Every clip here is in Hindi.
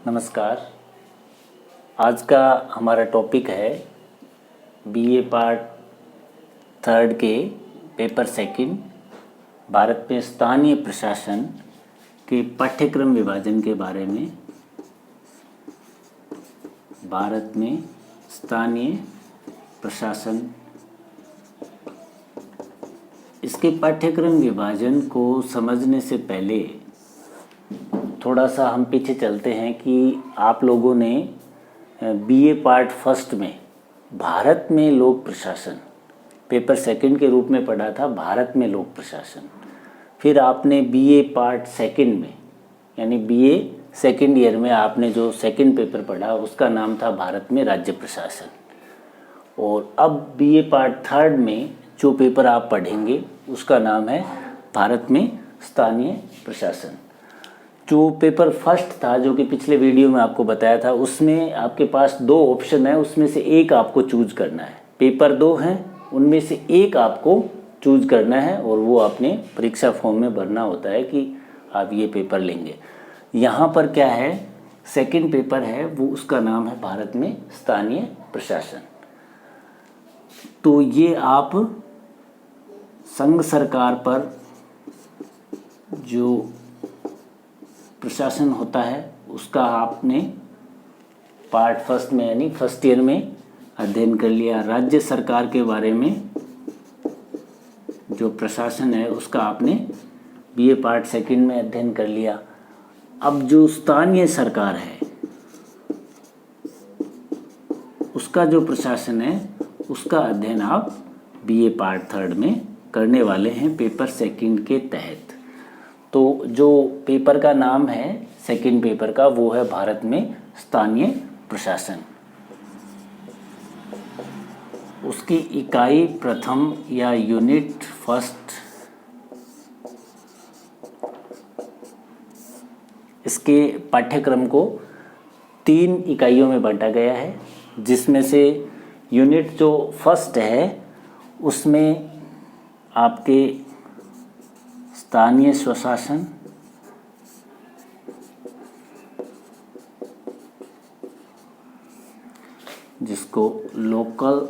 नमस्कार। आज का हमारा टॉपिक है बीए पार्ट थर्ड के पेपर सेकंड भारत में स्थानीय प्रशासन के पाठ्यक्रम विभाजन के बारे में। भारत में स्थानीय प्रशासन, इसके पाठ्यक्रम विभाजन को समझने से पहले थोड़ा सा हम पीछे चलते हैं कि आप लोगों ने बीए पार्ट फर्स्ट में भारत में लोक प्रशासन पेपर सेकंड के रूप में पढ़ा था, भारत में लोक प्रशासन। फिर आपने बीए पार्ट सेकंड में यानी बीए सेकंड ईयर में आपने जो सेकंड पेपर पढ़ा उसका नाम था भारत में राज्य प्रशासन। और अब बीए पार्ट थर्ड में जो पेपर आप पढ़ेंगे उसका नाम है भारत में स्थानीय प्रशासन। जो पेपर फर्स्ट था, जो कि पिछले वीडियो में आपको बताया था, उसमें आपके पास दो ऑप्शन है, उसमें से एक आपको चूज करना है। पेपर दो हैं, उनमें से एक आपको चूज करना है और वो आपने परीक्षा फॉर्म में भरना होता है कि आप ये पेपर लेंगे। यहाँ पर क्या है, सेकंड पेपर है वो, उसका नाम है भारत में स्थानीय प्रशासन। तो ये आप संघ सरकार पर जो प्रशासन होता है उसका आपने पार्ट फर्स्ट में यानी फर्स्ट ईयर में अध्ययन कर लिया। राज्य सरकार के बारे में जो प्रशासन है उसका आपने बीए पार्ट सेकंड में अध्ययन कर लिया। अब जो स्थानीय सरकार है उसका जो प्रशासन है उसका अध्ययन आप बीए पार्ट थर्ड में करने वाले हैं पेपर सेकंड के तहत। तो जो पेपर का नाम है सेकंड पेपर का वो है भारत में स्थानीय प्रशासन। उसकी इकाई प्रथम या यूनिट फर्स्ट, इसके पाठ्यक्रम को 3 इकाइयों में बांटा गया है, जिसमें से यूनिट जो फर्स्ट है उसमें आपके स्थानीय स्वशासन, जिसको लोकल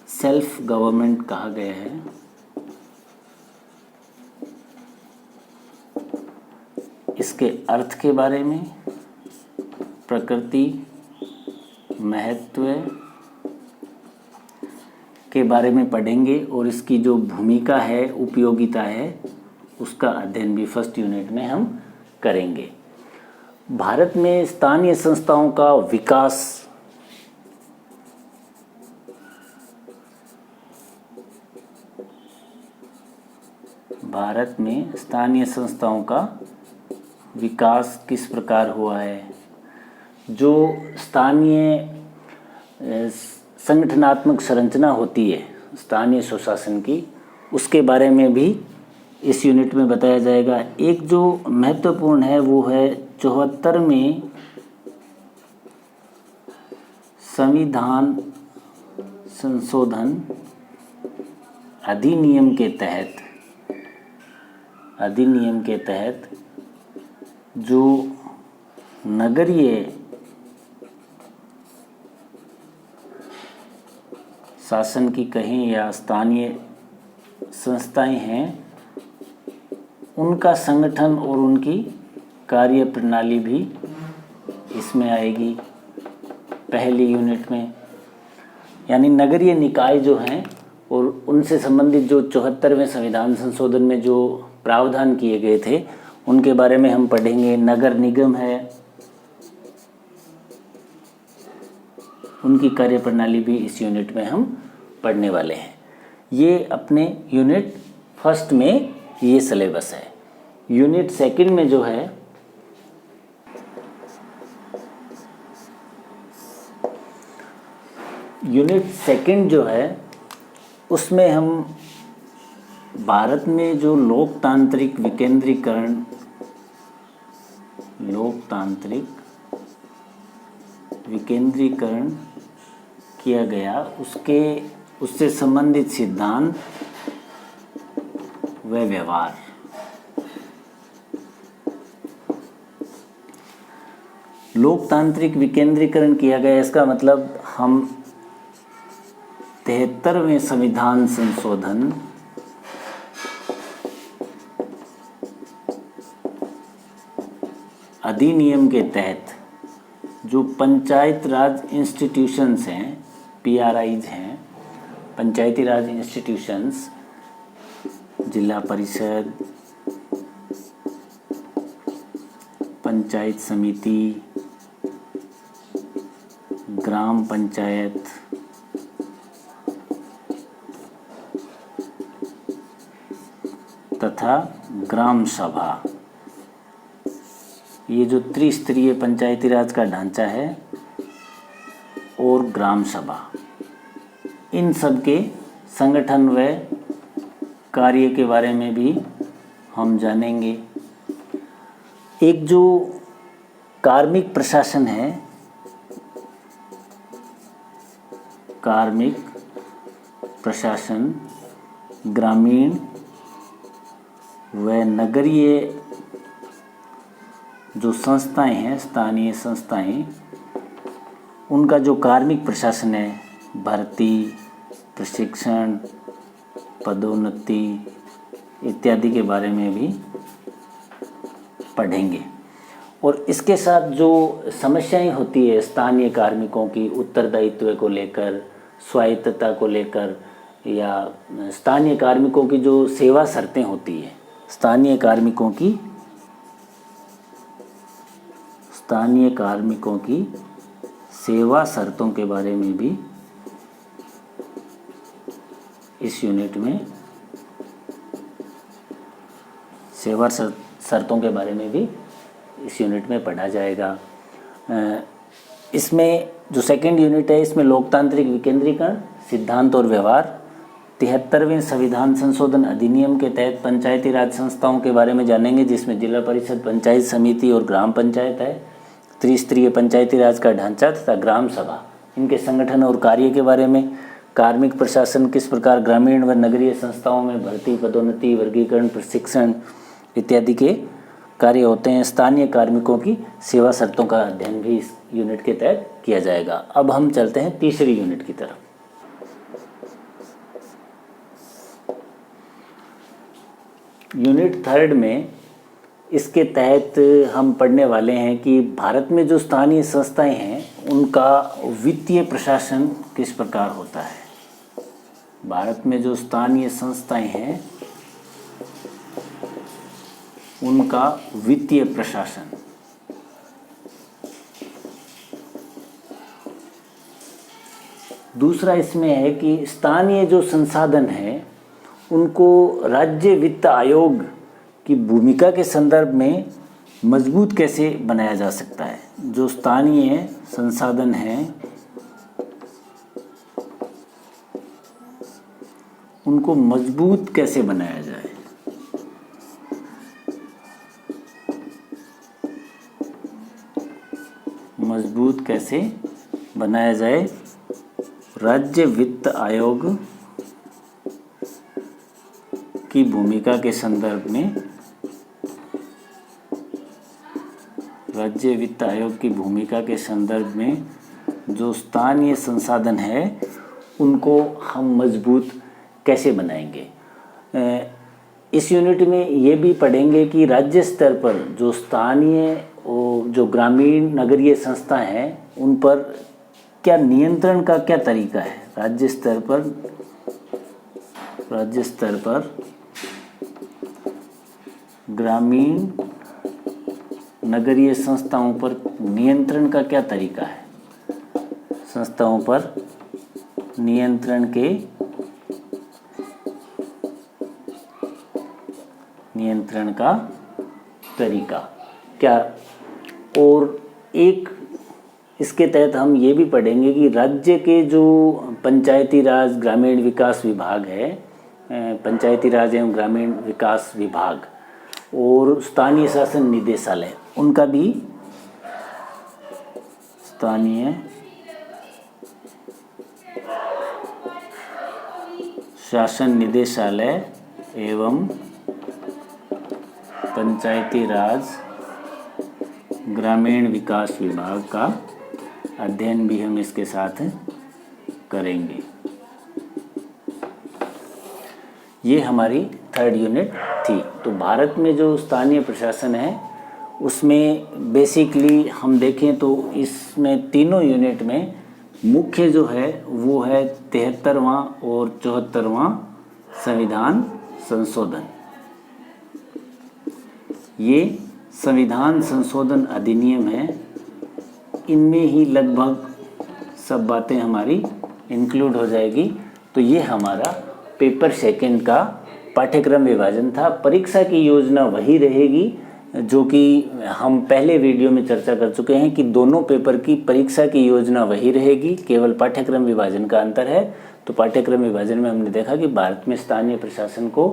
सेल्फ गवर्नमेंट कहा गया है, इसके अर्थ के बारे में, प्रकृति, महत्व के बारे में पढ़ेंगे और इसकी जो भूमिका है, उपयोगिता है, उसका अध्ययन भी फर्स्ट यूनिट में हम करेंगे। भारत में स्थानीय संस्थाओं का विकास भारत में स्थानीय संस्थाओं का विकास किस प्रकार हुआ है, जो स्थानीय संगठनात्मक संरचना होती है स्थानीय स्वशासन की, उसके बारे में भी इस यूनिट में बताया जाएगा। एक जो महत्वपूर्ण है वो है 74वें संविधान संशोधन अधिनियम के तहत जो नगरीय शासन की कहें या स्थानीय संस्थाएं हैं, उनका संगठन और उनकी कार्य प्रणाली भी इसमें आएगी पहली यूनिट में। यानी नगरीय निकाय जो हैं और उनसे संबंधित जो 74वें संविधान संशोधन में जो प्रावधान किए गए थे उनके बारे में हम पढ़ेंगे। नगर निगम है, उनकी कार्य प्रणाली भी इस यूनिट में हम पढ़ने वाले हैं। ये अपने यूनिट फर्स्ट में ये सिलेबस है। यूनिट सेकंड में जो है उसमें हम भारत में जो लोकतांत्रिक विकेंद्रीकरण किया गया उससे संबंधित सिद्धांत व व्यवहार, लोकतांत्रिक विकेंद्रीकरण किया गया, इसका मतलब हम 73वें संविधान संशोधन अधिनियम के तहत जो पंचायत राज इंस्टीट्यूशंस हैं, PRIs हैं, पंचायती राज इंस्टीट्यूशंस, जिला परिषद, पंचायत समिति, ग्राम पंचायत, तथा ग्राम सभा, ये जो त्रिस्तरीय पंचायती राज का ढांचा है, और ग्राम सभा, इन सब के संगठन व कार्य के बारे में भी हम जानेंगे। एक जो कार्मिक प्रशासन है, कार्मिक प्रशासन ग्रामीण व नगरीय जो संस्थाएं हैं, स्थानीय संस्थाएं, उनका जो कार्मिक प्रशासन है, भर्ती, प्रशिक्षण, पदोन्नति इत्यादि के बारे में भी पढ़ेंगे। और इसके साथ जो समस्याएं होती है स्थानीय कार्मिकों की उत्तरदायित्व को लेकर, स्वायत्तता को लेकर, या स्थानीय कार्मिकों की जो सेवा शर्तें होती है, स्थानीय कार्मिकों की सेवा शर्तों के बारे में भी इस यूनिट में, सेवा शर्तों के बारे में भी इस यूनिट में पढ़ा जाएगा। इसमें जो सेकंड यूनिट है, इसमें लोकतांत्रिक विकेंद्रीकरण, सिद्धांत और व्यवहार, 73वें संविधान संशोधन अधिनियम के तहत पंचायती राज संस्थाओं के बारे में जानेंगे, जिसमें जिला परिषद, पंचायत समिति और ग्राम पंचायत है, त्रिस्तरीय पंचायती राज का ढांचा तथा ग्राम सभा, इनके संगठन और कार्य के बारे में, कार्मिक प्रशासन किस प्रकार ग्रामीण व नगरीय संस्थाओं में भर्ती, पदोन्नति, वर्गीकरण, प्रशिक्षण इत्यादि के कार्य होते हैं, स्थानीय कार्मिकों की सेवा शर्तों का अध्ययन भी इस यूनिट के तहत किया जाएगा। अब हम चलते हैं तीसरी यूनिट की तरफ। यूनिट थर्ड में इसके तहत हम पढ़ने वाले हैं कि भारत में जो स्थानीय संस्थाएं हैं उनका वित्तीय प्रशासन किस प्रकार होता है। भारत में जो स्थानीय संस्थाएं हैं उनका वित्तीय प्रशासन। दूसरा इसमें है कि स्थानीय जो संसाधन हैं उनको राज्य वित्त आयोग की भूमिका के संदर्भ में मजबूत कैसे बनाया जा सकता है। जो स्थानीय संसाधन हैं उनको मजबूत कैसे बनाया जाए। मजबूत कैसे बनाया जाए। राज्य वित्त आयोग की भूमिका के संदर्भ में, राज्य वित्त आयोग की भूमिका के संदर्भ में जो स्थानीय संसाधन है उनको हम मजबूत कैसे बनाएंगे। इस यूनिट में ये भी पढ़ेंगे कि राज्य स्तर पर जो स्थानीय और जो ग्रामीण नगरीय संस्था हैं उन पर क्या नियंत्रण का क्या तरीका है। राज्य स्तर पर ग्रामीण नगरीय संस्थाओं पर नियंत्रण का क्या तरीका है। संस्थाओं पर नियंत्रण का तरीका क्या। और एक इसके तहत हम ये भी पढ़ेंगे कि राज्य के जो पंचायती राज ग्रामीण विकास विभाग है, पंचायती राज एवं ग्रामीण विकास विभाग और स्थानीय शासन निदेशालय, उनका भी स्थानीय शासन निदेशालय एवं पंचायती राज ग्रामीण विकास विभाग का अध्ययन भी हम इसके साथ करेंगे। ये हमारी 3rd यूनिट थी। तो भारत में जो स्थानीय प्रशासन है उसमें बेसिकली हम देखें तो इसमें तीनों यूनिट में मुख्य जो है वो है 73वां और 74वां संविधान संशोधन। ये संविधान संशोधन अधिनियम है, इनमें ही लगभग सब बातें हमारी इंक्लूड हो जाएगी। तो ये हमारा पेपर सेकंड का पाठ्यक्रम विभाजन था। परीक्षा की योजना वही रहेगी जो कि हम पहले वीडियो में चर्चा कर चुके हैं कि दोनों पेपर की परीक्षा की योजना वही रहेगी, केवल पाठ्यक्रम विभाजन का अंतर है। तो पाठ्यक्रम विभाजन में हमने देखा कि भारत में स्थानीय प्रशासन को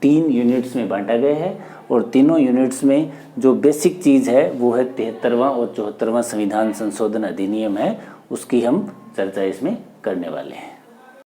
3 यूनिट्स में बांटा गया है और तीनों यूनिट्स में जो बेसिक चीज़ है वो है 73वां और 74वां संविधान संशोधन अधिनियम है, उसकी हम चर्चा इसमें करने वाले हैं।